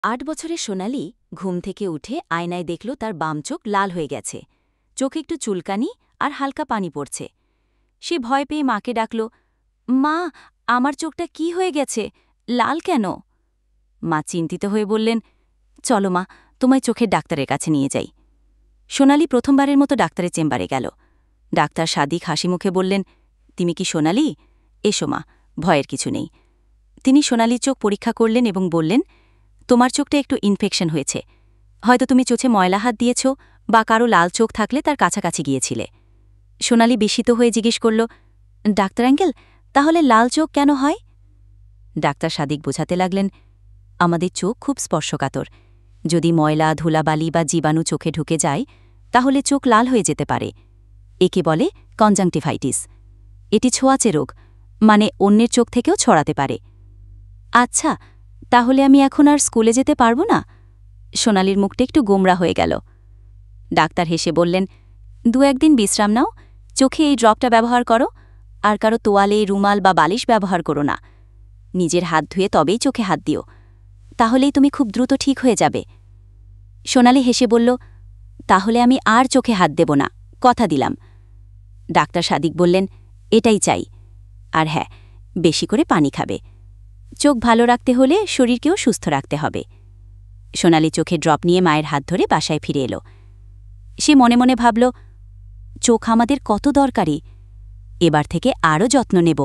৮ বছরের সোনালি ঘুম থেকে উঠে আয়নায় দেখল তার বাম চোখ লাল হয়ে গেছে, চোখে একটু চুলকানি আর হালকা পানি পড়ছে। সে ভয় পেয়ে মাকে ডাকল, মা, আমার চোখটা কি হয়ে গেছে, লাল কেন? মা চিন্তিত হয়ে বললেন, চলো মা, তোমায় চোখের ডাক্তারের কাছে নিয়ে যাই। সোনালি প্রথমবারের মতো ডাক্তারের চেম্বারে গেল। ডাক্তার সাদিক হাসি মুখে বললেন, তুমি কি সোনালি? এসো মা, ভয়ের কিছু নেই। তিনি সোনালির চোখ পরীক্ষা করলেন এবং বললেন, তোমার চোখটা একটু ইনফেকশন হয়েছে, হয়তো তুমি চোখে ময়লা হাত দিয়েছ বা কারো লাল চোখ থাকলে তার কাছাকাছি গিয়েছিলে। সোনালি বিস্মিত হয়ে জিজ্ঞেস করল, ডাক্তার আঙ্কেল, তাহলে লাল চোখ কেন হয়? ডাক্তার সাদিক বোঝাতে লাগলেন, আমাদের চোখ খুব স্পর্শকাতর। যদি ময়লা, ধুলাবালি বা জীবাণু চোখে ঢুকে যায় তাহলে চোখ লাল হয়ে যেতে পারে। একে বলে কনজাংটিভাইটিস। এটি ছোঁয়াচে রোগ, মানে অন্যের চোখ থেকেও ছড়াতে পারে। আচ্ছা, তাহলে আমি এখন আর স্কুলে যেতে পারবো না? সোনালির মুখটা একটু গোমরা হয়ে গেল। ডাক্তার হেসে বললেন, ২-১ দিন বিশ্রাম নাও, চোখে এই ড্রপটা ব্যবহার করো, আর কারো তোয়ালে, রুমাল বা বালিশ ব্যবহার করো না। নিজের হাত ধুয়ে তবেই চোখে হাত দিও, তাহলেই তুমি খুব দ্রুত ঠিক হয়ে যাবে। সোনালি হেসে বলল, তাহলে আমি আর চোখে হাত দেব না, কথা দিলাম। ডাক্তার সাদিক বললেন, এটাই চাই। আর হ্যাঁ, বেশি করে পানি খাবে। চোখ ভালো রাখতে হলে শরীরকেও সুস্থ রাখতে হবে। সোনালি চোখে ড্রপ নিয়ে মায়ের হাত ধরে বাসায় ফিরে এলো। সে মনে মনে ভাবল, চোখ আমাদের কত দরকারি, এবার থেকে আরও যত্ন নেব।